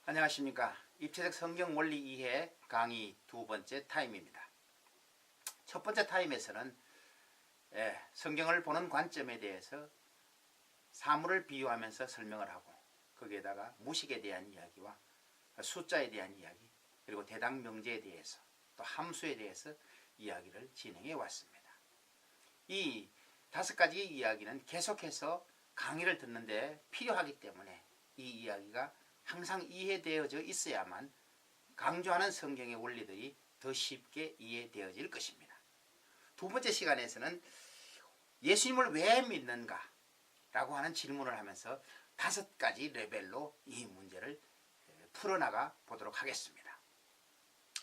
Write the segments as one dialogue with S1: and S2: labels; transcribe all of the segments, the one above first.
S1: 안녕하십니까. 입체적 성경 원리 이해 강의 두 번째 타임입니다. 첫 번째 타임에서는 성경을 보는 관점에 대해서 사물을 비유하면서 설명을 하고, 거기에다가 무식에 대한 이야기와 숫자에 대한 이야기, 그리고 대당 명제에 대해서 또 함수에 대해서 이야기를 진행해 왔습니다. 이 다섯 가지 이야기는 계속해서 강의를 듣는데 필요하기 때문에 이 이야기가 항상 이해되어져 있어야만 강조하는 성경의 원리들이 더 쉽게 이해되어질 것입니다. 두 번째 시간에서는 예수님을 왜 믿는가 라고 하는 질문을 하면서 다섯 가지 레벨로 이 문제를 풀어나가 보도록 하겠습니다.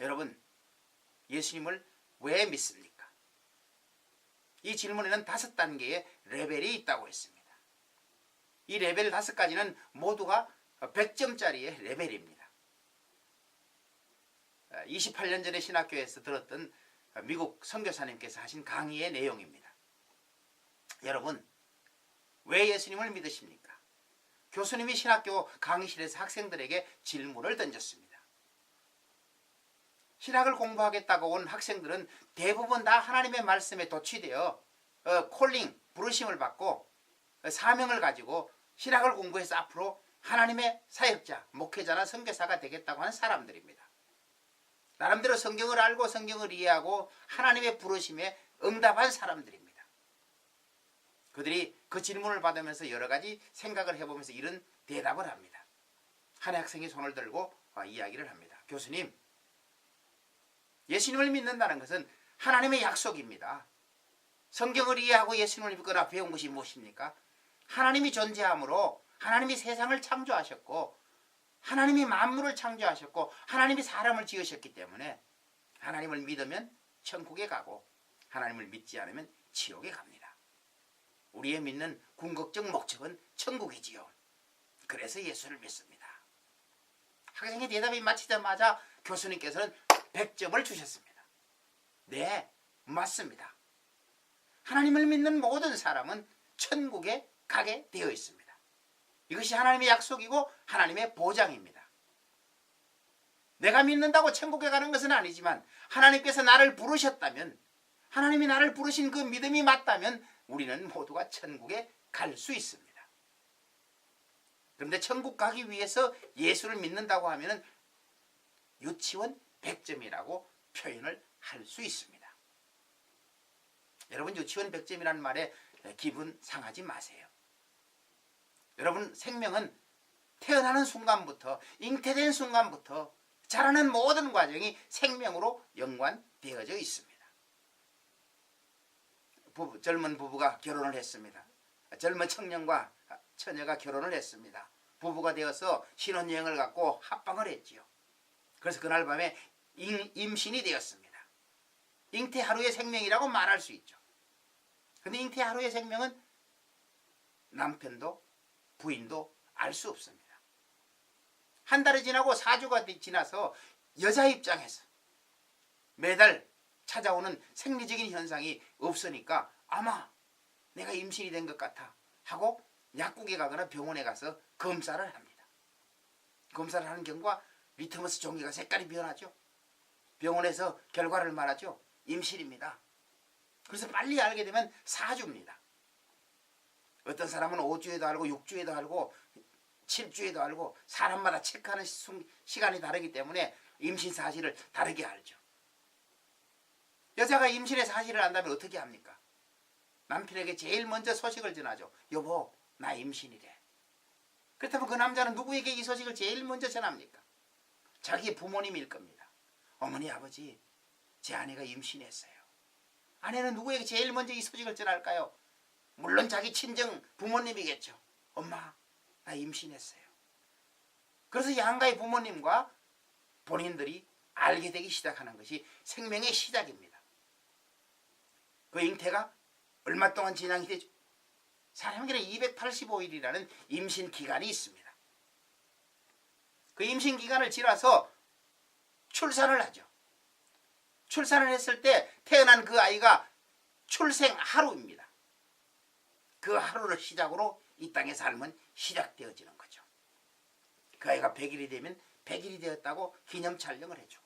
S1: 여러분, 예수님을 왜 믿습니까? 이 질문에는 다섯 단계의 레벨이 있다고 했습니다. 이 레벨 다섯 가지는 모두가 100점짜리의 레벨입니다. 28년 전에 신학교에서 들었던 미국 선교사님께서 하신 강의의 내용입니다. 여러분, 왜 예수님을 믿으십니까? 교수님이 신학교 강의실에서 학생들에게 질문을 던졌습니다. 신학을 공부하겠다고 온 학생들은 대부분 다 하나님의 말씀에 도취되어 콜링, 부르심을 받고 사명을 가지고 신학을 공부해서 앞으로 하나님의 사역자, 목회자나 선교사가 되겠다고 하는 사람들입니다. 나름대로 성경을 알고 성경을 이해하고 하나님의 부르심에 응답한 사람들입니다. 그들이 그 질문을 받으면서 여러 가지 생각을 해보면서 이런 대답을 합니다. 한 학생이 손을 들고 이야기를 합니다. 교수님, 예수님을 믿는다는 것은 하나님의 약속입니다. 성경을 이해하고 예수님을 믿거나 배운 것이 무엇입니까? 하나님이 존재함으로 하나님이 세상을 창조하셨고 하나님이 만물을 창조하셨고 하나님이 사람을 지으셨기 때문에 하나님을 믿으면 천국에 가고 하나님을 믿지 않으면 지옥에 갑니다. 우리의 믿는 궁극적 목적은 천국이지요. 그래서 예수를 믿습니다. 학생의 대답이 마치자마자 교수님께서는 100점을 주셨습니다. 네, 맞습니다. 하나님을 믿는 모든 사람은 천국에 가게 되어 있습니다. 이것이 하나님의 약속이고 하나님의 보장입니다. 내가 믿는다고 천국에 가는 것은 아니지만 하나님께서 나를 부르셨다면, 하나님이 나를 부르신 그 믿음이 맞다면 우리는 모두가 천국에 갈 수 있습니다. 그런데 천국 가기 위해서 예수를 믿는다고 하면 유치원 100점이라고 표현을 할 수 있습니다. 여러분, 유치원 100점이라는 말에 기분 상하지 마세요. 여러분, 생명은 태어나는 순간부터 잉태된 순간부터 자라는 모든 과정이 생명으로 연관되어져 있습니다. 젊은 부부가 결혼을 했습니다. 젊은 청년과 처녀가 결혼을 했습니다. 부부가 되어서 신혼여행을 갖고 합방을 했지요. 그래서 그날 밤에 임신이 되었습니다. 잉태 하루의 생명이라고 말할 수 있죠. 그런데 잉태 하루의 생명은 남편도 부인도 알 수 없습니다. 한 달이 지나고 4주가 지나서 여자 입장에서 매달 찾아오는 생리적인 현상이 없으니까 아마 내가 임신이 된 것 같아 하고 약국에 가거나 병원에 가서 검사를 합니다. 검사를 하는 경우가 리트머스 종이가 색깔이 변하죠. 병원에서 결과를 말하죠. 임신입니다. 그래서 빨리 알게 되면 4주입니다. 어떤 사람은 5주에도 알고 6주에도 알고 7주에도 알고 사람마다 체크하는 시간이 다르기 때문에 임신 사실을 다르게 알죠. 여자가 임신의 사실을 안다면 어떻게 합니까? 남편에게 제일 먼저 소식을 전하죠. 여보, 나 임신이래. 그렇다면 그 남자는 누구에게 이 소식을 제일 먼저 전합니까? 자기 부모님일 겁니다. 어머니, 아버지, 제 아내가 임신했어요. 아내는 누구에게 제일 먼저 이 소식을 전할까요? 물론 자기 친정 부모님이겠죠. 엄마, 나 임신했어요. 그래서 양가의 부모님과 본인들이 알게 되기 시작하는 것이 생명의 시작입니다. 그 잉태가 얼마 동안 진행이 되죠? 사람에게는 285일이라는 임신 기간이 있습니다. 그 임신 기간을 지나서 출산을 하죠. 출산을 했을 때 태어난 그 아이가 출생 하루입니다. 그 하루를 시작으로 이 땅의 삶은 시작되어지는 거죠. 그 아이가 100일이 되면 100일이 되었다고 기념 촬영을 해주고,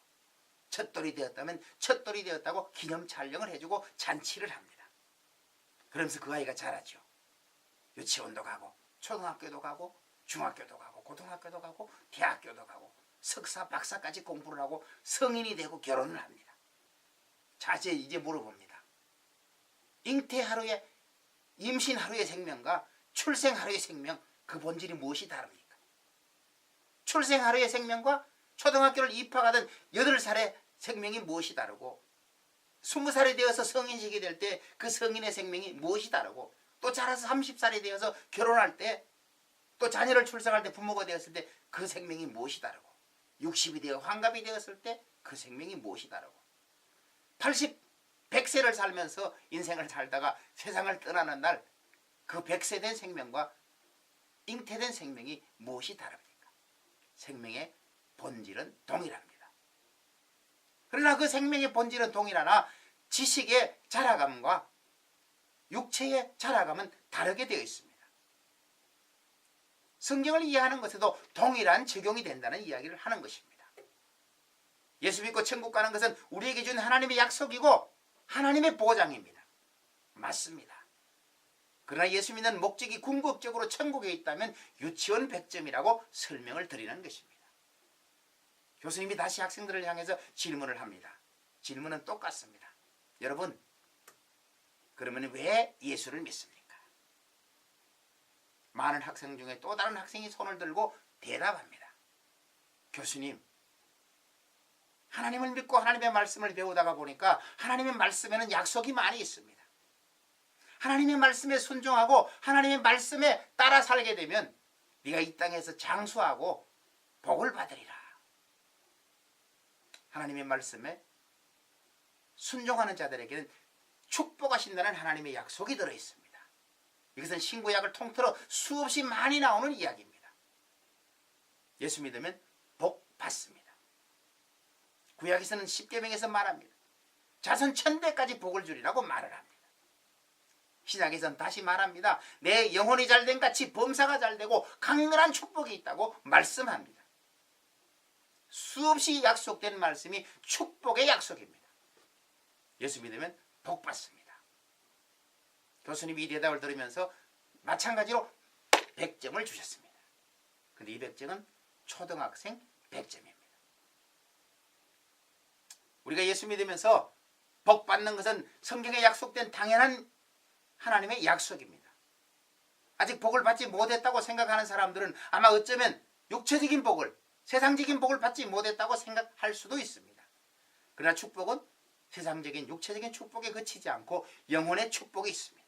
S1: 첫돌이 되었다면 첫돌이 되었다고 기념 촬영을 해주고 잔치를 합니다. 그러면서 그 아이가 자라죠. 유치원도 가고 초등학교도 가고 중학교도 가고 고등학교도 가고 대학교도 가고 석사 박사까지 공부를 하고 성인이 되고 결혼을 합니다. 자, 이제 물어봅니다. 잉태 하루의, 임신 하루의 생명과 출생 하루의 생명, 그 본질이 무엇이 다릅니까? 출생 하루의 생명과 초등학교를 입학하던 8살의 생명이 무엇이 다르고, 20살이 되어서 성인식이 될 때 그 성인의 생명이 무엇이 다르고, 또 자라서 30살이 되어서 결혼할 때, 또 자녀를 출생할 때 부모가 되었을 때 그 생명이 무엇이 다르고, 60이 되어 환갑이 되었을 때 그 생명이 무엇이 다르고, 80, 100세를 살면서 인생을 살다가 세상을 떠나는 날 그 100세 된 생명과 잉태된 생명이 무엇이 다릅니까? 생명의 본질은 동일합니다. 그러나 그 생명의 본질은 동일하나 지식의 자라감과 육체의 자라감은 다르게 되어 있습니다. 성경을 이해하는 것에도 동일한 적용이 된다는 이야기를 하는 것입니다. 예수 믿고 천국 가는 것은 우리에게 준 하나님의 약속이고 하나님의 보장입니다. 맞습니다. 그러나 예수 믿는 목적이 궁극적으로 천국에 있다면 유치원 100점이라고 설명을 드리는 것입니다. 교수님이 다시 학생들을 향해서 질문을 합니다. 질문은 똑같습니다. 여러분, 그러면 왜 예수를 믿습니까? 많은 학생 중에 또 다른 학생이 손을 들고 대답합니다. 교수님, 하나님을 믿고 하나님의 말씀을 배우다가 보니까 하나님의 말씀에는 약속이 많이 있습니다. 하나님의 말씀에 순종하고 하나님의 말씀에 따라 살게 되면 네가 이 땅에서 장수하고 복을 받으리라. 하나님의 말씀에 순종하는 자들에게는 축복하신다는 하나님의 약속이 들어있습니다. 이것은 신구약을 통틀어 수없이 많이 나오는 이야기입니다. 예수 믿으면 복 받습니다. 구약에서는 십계명에서 말합니다. 자손 1000대까지 복을 주리라고 말을 합니다. 신약에서는 다시 말합니다. 내 영혼이 잘된 같이 범사가 잘되고 강렬한 축복이 있다고 말씀합니다. 수없이 약속된 말씀이 축복의 약속입니다. 예수 믿으면 복 받습니다. 교수님이 이 대답을 들으면서 마찬가지로 100점을 주셨습니다. 근데 이 100점은 초등학생 100점입니다. 우리가 예수 믿으면서 복 받는 것은 성경에 약속된 당연한 하나님의 약속입니다. 아직 복을 받지 못했다고 생각하는 사람들은 아마 어쩌면 육체적인 복을, 세상적인 복을 받지 못했다고 생각할 수도 있습니다. 그러나 축복은 세상적인 육체적인 축복에 그치지 않고 영혼의 축복이 있습니다.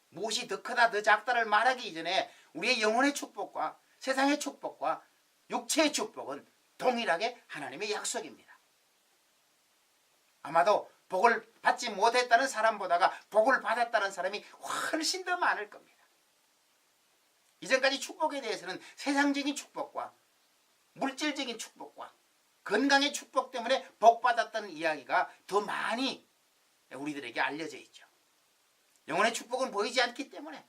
S1: 무엇이 더 크다 더 작다를 말하기 이전에 우리의 영혼의 축복과 세상의 축복과 육체의 축복은 동일하게 하나님의 약속입니다. 아마도 복을 받지 못했다는 사람보다가 복을 받았다는 사람이 훨씬 더 많을 겁니다. 이전까지 축복에 대해서는 세상적인 축복과 물질적인 축복과 건강의 축복 때문에 복받았다는 이야기가 더 많이 우리들에게 알려져 있죠. 영혼의 축복은 보이지 않기 때문에,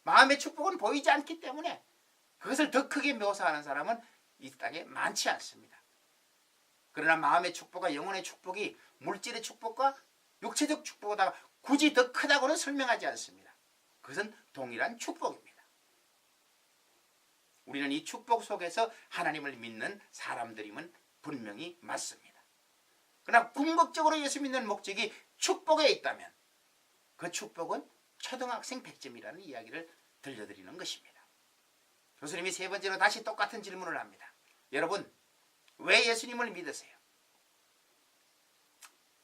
S1: 마음의 축복은 보이지 않기 때문에 그것을 더 크게 묘사하는 사람은 이 땅에 많지 않습니다. 그러나 마음의 축복과 영혼의 축복이 물질의 축복과 육체적 축복보다 굳이 더 크다고는 설명하지 않습니다. 그것은 동일한 축복입니다. 우리는 이 축복 속에서 하나님을 믿는 사람들임은 분명히 맞습니다. 그러나 궁극적으로 예수 믿는 목적이 축복에 있다면 그 축복은 초등학생 100점이라는 이야기를 들려드리는 것입니다. 교수님이 세 번째로 다시 똑같은 질문을 합니다. 여러분, 왜 예수님을 믿으세요?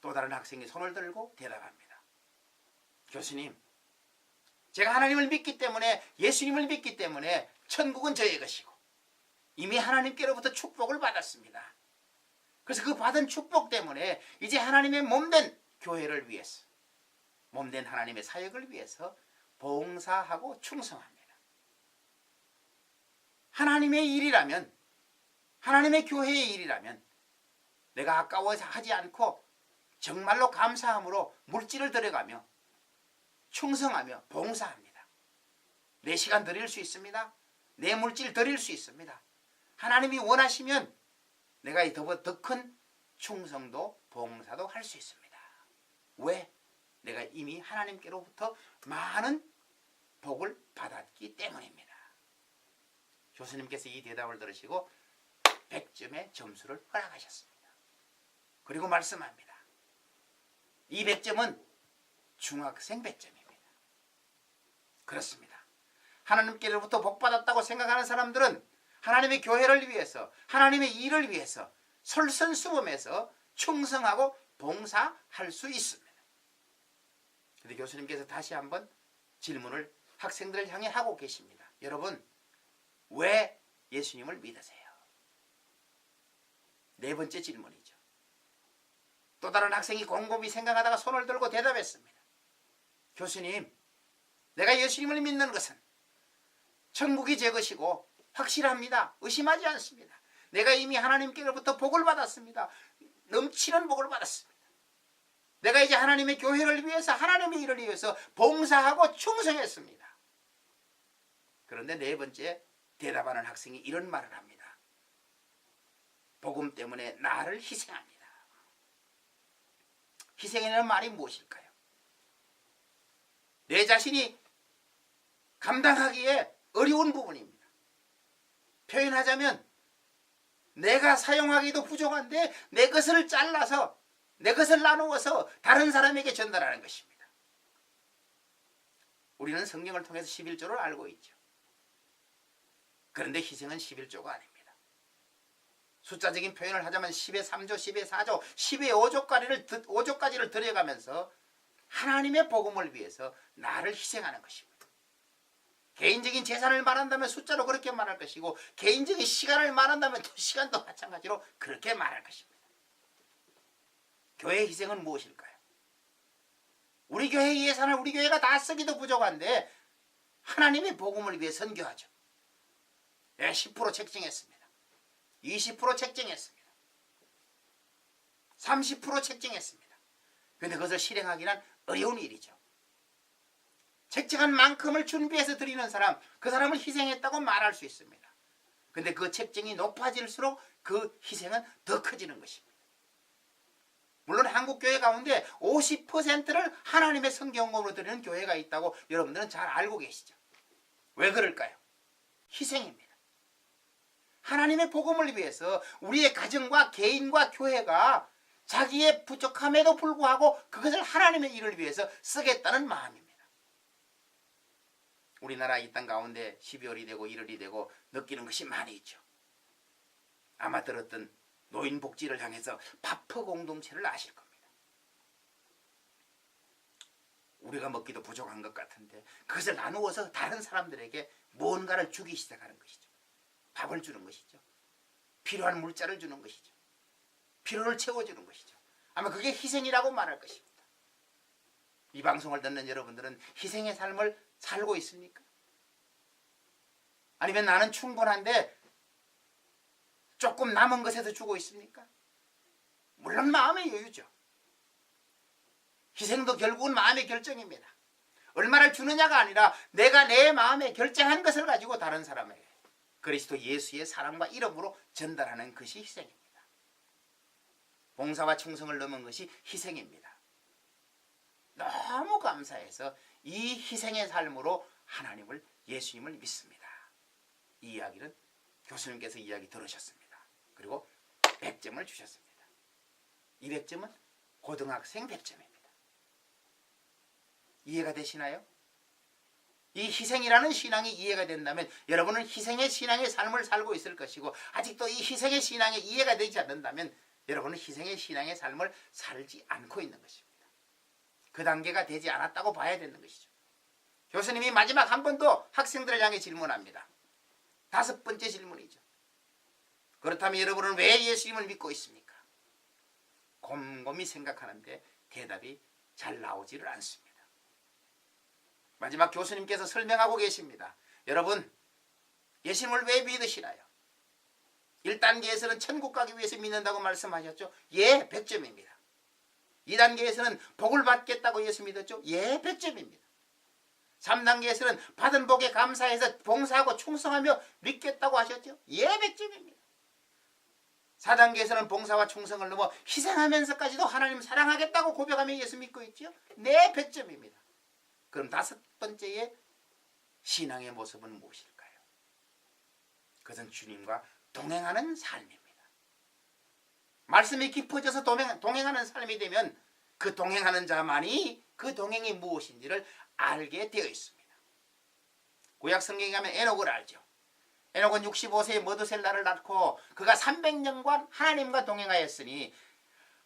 S1: 또 다른 학생이 손을 들고 대답합니다. 교수님, 제가 하나님을 믿기 때문에, 예수님을 믿기 때문에 천국은 저의 것이고 이미 하나님께로부터 축복을 받았습니다. 그래서 그 받은 축복 때문에 이제 하나님의 몸된 교회를 위해서, 몸된 하나님의 사역을 위해서 봉사하고 충성합니다. 하나님의 일이라면, 하나님의 교회의 일이라면 내가 아까워서 하지 않고 정말로 감사함으로 물질을 들여가며 충성하며 봉사합니다. 내 시간 드릴 수 있습니다. 내 물질 드릴 수 있습니다. 하나님이 원하시면 내가 더 큰 충성도 봉사도 할 수 있습니다. 왜? 내가 이미 하나님께로부터 많은 복을 받았기 때문입니다. 교수님께서 이 대답을 들으시고 100점의 점수를 허락하셨습니다. 그리고 말씀합니다. 이 100점은 중학생 100점입니다. 그렇습니다. 하나님께로부터 복받았다고 생각하는 사람들은 하나님의 교회를 위해서, 하나님의 일을 위해서 솔선수범해서 충성하고 봉사할 수 있습니다. 그런데 교수님께서 다시 한번 질문을 학생들을 향해 하고 계십니다. 여러분, 왜 예수님을 믿으세요? 네 번째 질문이죠. 또 다른 학생이 곰곰이 생각하다가 손을 들고 대답했습니다. 교수님, 내가 예수님을 믿는 것은 천국이 제 것이고 확실합니다. 의심하지 않습니다. 내가 이미 하나님께로부터 복을 받았습니다. 넘치는 복을 받았습니다. 내가 이제 하나님의 교회를 위해서, 하나님의 일을 위해서 봉사하고 충성했습니다. 그런데 네 번째 대답하는 학생이 이런 말을 합니다. 복음 때문에 나를 희생합니다. 희생이라는 말이 무엇일까요? 내 자신이 감당하기에 어려운 부분입니다. 표현하자면 내가 사용하기도 부족한데 내 것을 잘라서, 내 것을 나누어서 다른 사람에게 전달하는 것입니다. 우리는 성경을 통해서 11조를 알고 있죠. 그런데 희생은 11조가 아닙니다. 숫자적인 표현을 하자면 10의 3조, 10의 4조, 10의 5조까지를 들여가면서 하나님의 복음을 위해서 나를 희생하는 것입니다. 개인적인 재산을 말한다면 숫자로 그렇게 말할 것이고, 개인적인 시간을 말한다면 또 시간도 마찬가지로 그렇게 말할 것입니다. 교회의 희생은 무엇일까요? 우리 교회의 예산을 우리 교회가 다 쓰기도 부족한데 하나님의 복음을 위해 선교하죠. 10% 책정했습니다. 20% 책정했습니다. 30% 책정했습니다. 그런데 그것을 실행하기는 어려운 일이죠. 책정한 만큼을 준비해서 드리는 사람, 그 사람을 희생했다고 말할 수 있습니다. 그런데 그 책정이 높아질수록 그 희생은 더 커지는 것입니다. 물론 한국교회 가운데 50%를 하나님의 성경으로 드리는 교회가 있다고 여러분들은 잘 알고 계시죠. 왜 그럴까요? 희생입니다. 하나님의 복음을 위해서 우리의 가정과 개인과 교회가 자기의 부족함에도 불구하고 그것을 하나님의 일을 위해서 쓰겠다는 마음입니다. 우리나라 이 땅 가운데 12월이 되고 1월이 되고 느끼는 것이 많이 있죠. 아마 들었던 노인복지를 향해서 바퍼 공동체를 아실 겁니다. 우리가 먹기도 부족한 것 같은데 그것을 나누어서 다른 사람들에게 뭔가를 주기 시작하는 것이죠. 밥을 주는 것이죠. 필요한 물자를 주는 것이죠. 필요를 채워주는 것이죠. 아마 그게 희생이라고 말할 것입니다. 이 방송을 듣는 여러분들은 희생의 삶을 살고 있습니까? 아니면 나는 충분한데 조금 남은 것에서 주고 있습니까? 물론 마음의 여유죠. 희생도 결국은 마음의 결정입니다. 얼마를 주느냐가 아니라 내가 내 마음에 결정한 것을 가지고 다른 사람에게 그리스도 예수의 사랑과 이름으로 전달하는 것이 희생입니다. 봉사와 충성을 넘은 것이 희생입니다. 너무 감사해서 이 희생의 삶으로 하나님을, 예수님을 믿습니다. 이 이야기는 교수님께서 이야기 들으셨습니다. 그리고 100점을 주셨습니다. 이 100점은 고등학생 100점입니다. 이해가 되시나요? 이 희생이라는 신앙이 이해가 된다면 여러분은 희생의 신앙의 삶을 살고 있을 것이고, 아직도 이 희생의 신앙이 이해가 되지 않는다면 여러분은 희생의 신앙의 삶을 살지 않고 있는 것입니다. 그 단계가 되지 않았다고 봐야 되는 것이죠. 교수님이 마지막 한 번 더 학생들을 향해 질문합니다. 5번째 질문이죠. 그렇다면 여러분은 왜 예수님을 믿고 있습니까? 곰곰이 생각하는데 대답이 잘 나오지를 않습니다. 마지막 교수님께서 설명하고 계십니다. 여러분, 예수님을 왜 믿으시나요? 1단계에서는 천국 가기 위해서 믿는다고 말씀하셨죠? 예, 100점입니다. 2단계에서는 복을 받겠다고 예수 믿었죠? 예, 100점입니다. 3단계에서는 받은 복에 감사해서 봉사하고 충성하며 믿겠다고 하셨죠. 예, 100점입니다. 4단계에서는 봉사와 충성을 넘어 희생하면서까지도 하나님 사랑하겠다고 고백하며 예수 믿고 있죠. 네, 100점입니다. 그럼 5번째의 신앙의 모습은 무엇일까요? 그것은 주님과 동행하는 삶입니다. 말씀이 깊어져서 동행하는 삶이 되면 그 동행하는 자만이 그 동행이 무엇인지를 알게 되어 있습니다. 구약 성경에 가면 에녹을 알죠. 에녹은 65세에 머드셀라를 낳고 그가 300년간 하나님과 동행하였으니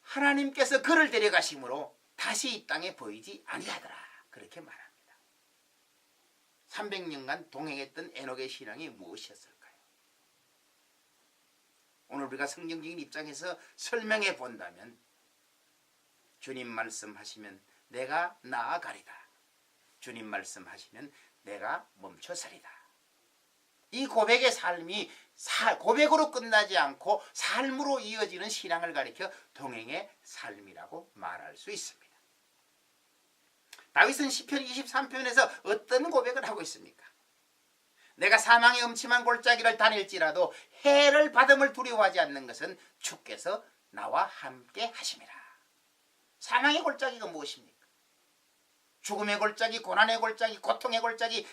S1: 하나님께서 그를 데려가심으로 다시 이 땅에 보이지 아니하더라. 그렇게 말합니다. 300년간 동행했던 에녹의 신앙이 무엇이었을까요? 오늘 우리가 성경적인 입장에서 설명해 본다면 주님 말씀하시면 내가 나아가리다. 주님 말씀하시면 내가 멈춰서리다. 이 고백의 삶이 고백으로 끝나지 않고 삶으로 이어지는 신앙을 가리켜 동행의 삶이라고 말할 수 있습니다. 다윗은 시편 23편에서 어떤 고백을 하고 있습니까? 내가 사망의 음침한 골짜기를 다닐지라도 해를 받음을 두려워하지 않는 것은 주께서 나와 함께 하심이라. 사망의 골짜기가 무엇입니까? 죽음의 골짜기, 고난의 골짜기, 고통의 골짜기,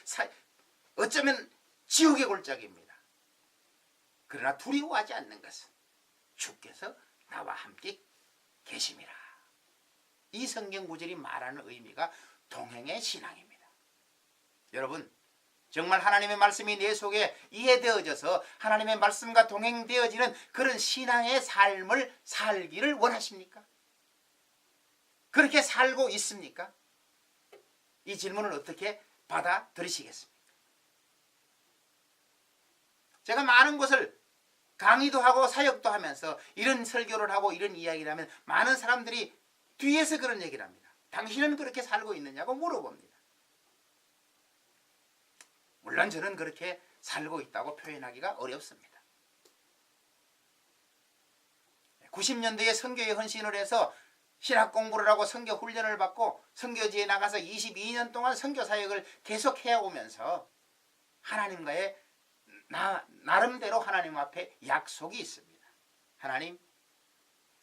S1: 어쩌면 지옥의 골짜기입니다. 그러나 두려워하지 않는 것은 주께서 나와 함께 계심이라. 이 성경 구절이 말하는 의미가 동행의 신앙입니다. 여러분, 정말 하나님의 말씀이 내 속에 이해되어져서 하나님의 말씀과 동행되어지는 그런 신앙의 삶을 살기를 원하십니까? 그렇게 살고 있습니까? 이 질문을 어떻게 받아들이시겠습니까? 제가 많은 곳을 강의도 하고 사역도 하면서 이런 설교를 하고 이런 이야기를 하면 많은 사람들이 뒤에서 그런 얘기를 합니다. 당신은 그렇게 살고 있느냐고 물어봅니다. 물론 저는 그렇게 살고 있다고 표현하기가 어렵습니다. 90년대에 선교에 헌신을 해서 신학 공부를 하고 선교 훈련을 받고 선교지에 나가서 22년 동안 선교 사역을 계속 해오면서 하나님과의 나름대로 하나님 앞에 약속이 있습니다. 하나님,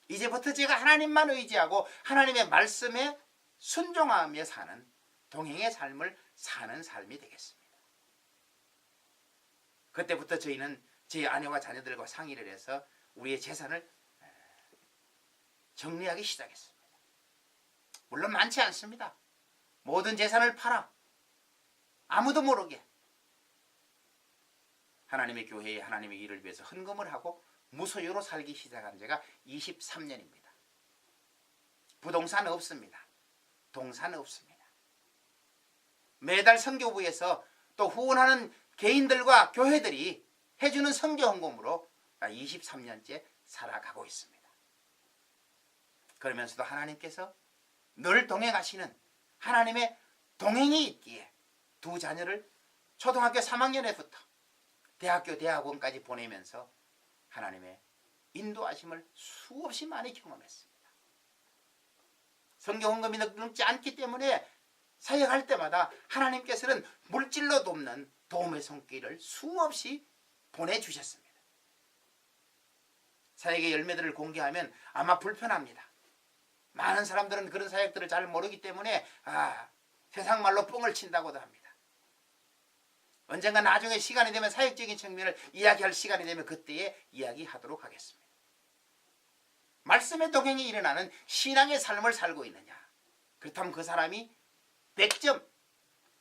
S1: 이제부터 제가 하나님만 의지하고 하나님의 말씀에 순종하며 사는 동행의 삶을 사는 삶이 되겠습니다. 그때부터 저희는 제 아내와 자녀들과 상의를 해서 우리의 재산을 정리하기 시작했습니다. 물론 많지 않습니다. 모든 재산을 팔아 아무도 모르게 하나님의 교회에 하나님의 일을 위해서 헌금을 하고 무소유로 살기 시작한 지가 23년입니다. 부동산 없습니다. 동산 없습니다. 매달 선교부에서 또 후원하는 개인들과 교회들이 해주는 선교 헌금으로 23년째 살아가고 있습니다. 그러면서도 하나님께서 늘 동행하시는 하나님의 동행이 있기에 두 자녀를 초등학교 3학년에부터 대학교 대학원까지 보내면서 하나님의 인도하심을 수없이 많이 경험했습니다. 선교 헌금이 넘지 않기 때문에 사역할 때마다 하나님께서는 물질로 돕는 도움의 손길을 수없이 보내주셨습니다. 사역의 열매들을 공개하면 아마 불편합니다. 많은 사람들은 그런 사역들을 잘 모르기 때문에 세상 말로 뻥을 친다고도 합니다. 언젠가 나중에 시간이 되면 사역적인 측면을 이야기할 시간이 되면 그때에 이야기하도록 하겠습니다. 말씀의 동행이 일어나는 신앙의 삶을 살고 있느냐? 그렇다면 그 사람이 100점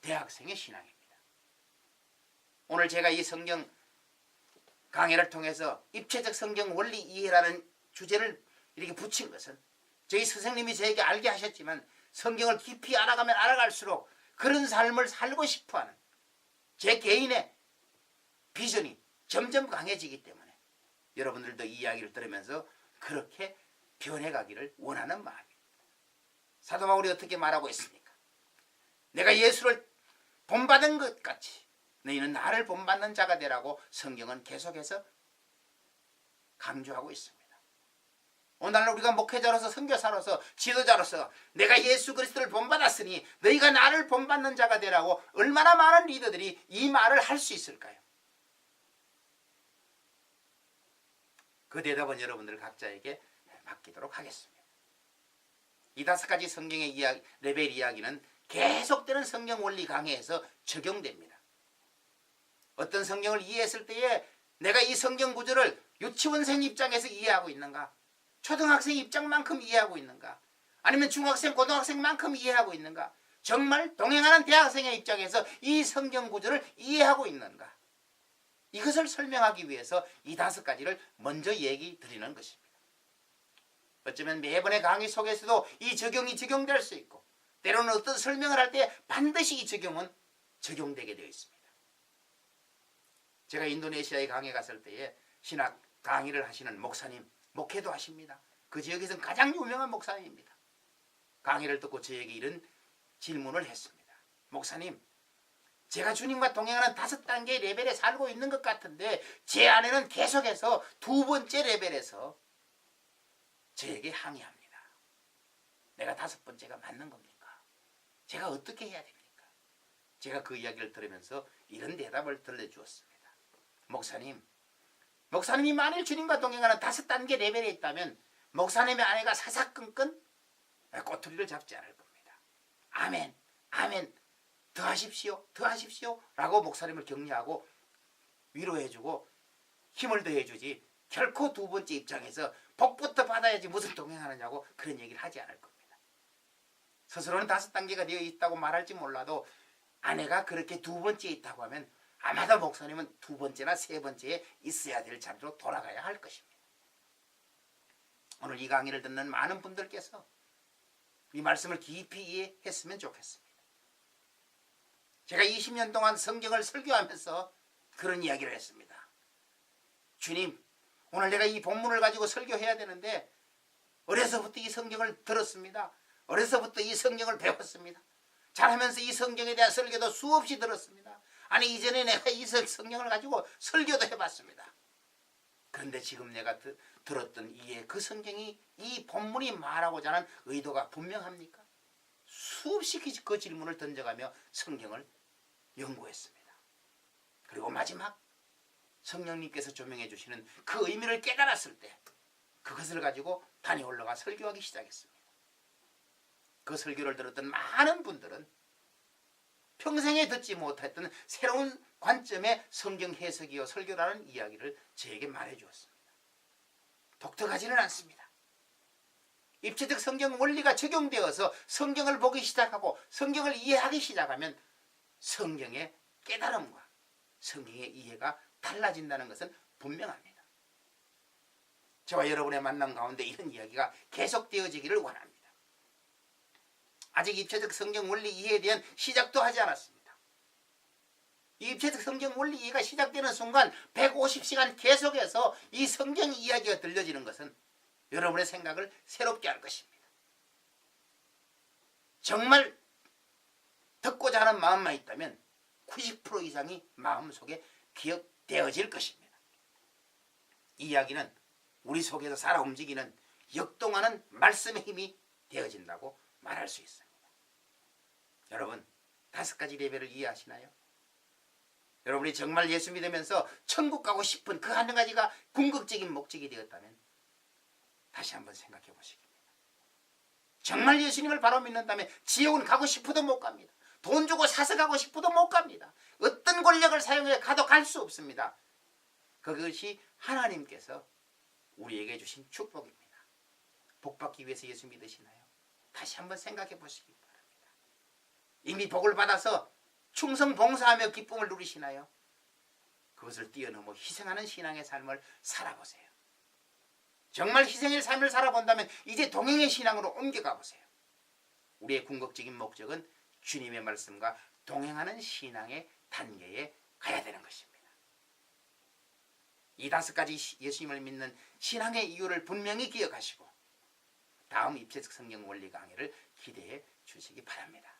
S1: 대학생의 신앙입니다. 오늘 제가 이 성경 강해를 통해서 입체적 성경 원리 이해라는 주제를 이렇게 붙인 것은 저희 선생님이 저에게 알게 하셨지만 성경을 깊이 알아가면 알아갈수록 그런 삶을 살고 싶어하는 제 개인의 비전이 점점 강해지기 때문에 여러분들도 이 이야기를 들으면서 그렇게 변해가기를 원하는 마음입니다. 사도 바울이 어떻게 말하고 있습니까? 내가 예수를 본받은 것 같이 너희는 나를 본받는 자가 되라고 성경은 계속해서 강조하고 있습니다. 오늘날 우리가 목회자로서 선교사로서 지도자로서 내가 예수 그리스도를 본받았으니 너희가 나를 본받는 자가 되라고 얼마나 많은 리더들이 이 말을 할 수 있을까요? 그 대답은 여러분들 각자에게 맡기도록 하겠습니다. 이 5가지 성경의 이야기, 레벨 이야기는 계속되는 성경 원리 강해에서 적용됩니다. 어떤 성경을 이해했을 때에 내가 이 성경 구조를 유치원생 입장에서 이해하고 있는가? 초등학생 입장만큼 이해하고 있는가? 아니면 중학생, 고등학생만큼 이해하고 있는가? 정말 동행하는 대학생의 입장에서 이 성경 구조를 이해하고 있는가? 이것을 설명하기 위해서 이 5가지를 먼저 얘기 드리는 것입니다. 어쩌면 매번의 강의 속에서도 이 적용이 적용될 수 있고 때로는 어떤 설명을 할 때 반드시 이 적용은 적용되게 되어 있습니다. 제가 인도네시아에 강의 갔을 때에 신학 강의를 하시는 목사님, 목회도 하십니다. 그 지역에서는 가장 유명한 목사님입니다. 강의를 듣고 저에게 이런 질문을 했습니다. 목사님, 제가 주님과 동행하는 5단계의 레벨에 살고 있는 것 같은데 제 아내는 계속해서 2번째 레벨에서 저에게 항의합니다. 내가 5번째가 맞는 겁니까? 제가 어떻게 해야 됩니까? 제가 그 이야기를 들으면서 이런 대답을 들려주었습니다. 목사님이 만일 주님과 동행하는 5단계 레벨에 있다면 목사님의 아내가 사사건건 꼬투리를 잡지 않을 겁니다. 아멘, 아멘, 더 하십시오, 더 하십시오 라고 목사님을 격려하고 위로해주고 힘을 더해주지 결코 2번째 입장에서 복부터 받아야지 무슨 동행하느냐고 그런 얘기를 하지 않을 겁니다. 스스로는 5단계가 되어 있다고 말할지 몰라도 아내가 그렇게 2번째에 있다고 하면 아마도 목사님은 2번째나 3번째에 있어야 될 자리로 돌아가야 할 것입니다. 오늘 이 강의를 듣는 많은 분들께서 이 말씀을 깊이 이해했으면 좋겠습니다. 제가 20년 동안 성경을 설교하면서 그런 이야기를 했습니다. 주님, 오늘 내가 이 본문을 가지고 설교해야 되는데 어려서부터 이 성경을 들었습니다. 어려서부터 이 성경을 배웠습니다. 자라면서 이 성경에 대한 설교도 수없이 들었습니다. 아니 이전에 내가 이 성경을 가지고 설교도 해봤습니다. 그런데 지금 내가 들었던 그 성경이 이 본문이 말하고자 하는 의도가 분명합니까? 수없이 그 질문을 던져가며 성경을 연구했습니다. 그리고 마지막 성령님께서 조명해 주시는 그 의미를 깨달았을 때 그것을 가지고 단에 올라가 설교하기 시작했습니다. 그 설교를 들었던 많은 분들은 평생에 듣지 못했던 새로운 관점의 성경 해석이요 설교라는 이야기를 저에게 말해 주었습니다. 독특하지는 않습니다. 입체적 성경 원리가 적용되어서 성경을 보기 시작하고 성경을 이해하기 시작하면 성경의 깨달음과 성경의 이해가 달라진다는 것은 분명합니다. 저와 여러분의 만남 가운데 이런 이야기가 계속되어지기를 원합니다. 아직 입체적 성경 원리 이해에 대한 시작도 하지 않았습니다. 이 입체적 성경 원리 이해가 시작되는 순간 150시간 계속해서 이 성경 이야기가 들려지는 것은 여러분의 생각을 새롭게 할 것입니다. 정말 듣고자 하는 마음만 있다면 90% 이상이 마음속에 기억되어질 것입니다. 이 이야기는 우리 속에서 살아 움직이는 역동하는 말씀의 힘이 되어진다고 말할 수 있습니다. 여러분 5가지 레벨을 이해하시나요? 여러분이 정말 예수 믿으면서 천국 가고 싶은 그 한 가지가 궁극적인 목적이 되었다면 다시 한번 생각해 보시기 바랍니다. 정말 예수님을 바로 믿는다면 지옥은 가고 싶어도 못 갑니다. 돈 주고 사서 가고 싶어도 못 갑니다. 어떤 권력을 사용해 가도 갈 수 없습니다. 그것이 하나님께서 우리에게 주신 축복입니다. 복받기 위해서 예수 믿으시나요? 다시 한번 생각해 보시기 바랍니다. 이미 복을 받아서 충성 봉사하며 기쁨을 누리시나요? 그것을 뛰어넘어 희생하는 신앙의 삶을 살아보세요. 정말 희생의 삶을 살아본다면 이제 동행의 신앙으로 옮겨가 보세요. 우리의 궁극적인 목적은 주님의 말씀과 동행하는 신앙의 단계에 가야 되는 것입니다. 이 5가지 예수님을 믿는 신앙의 이유를 분명히 기억하시고 다음 입체적 성경 원리 강의를 기대해 주시기 바랍니다.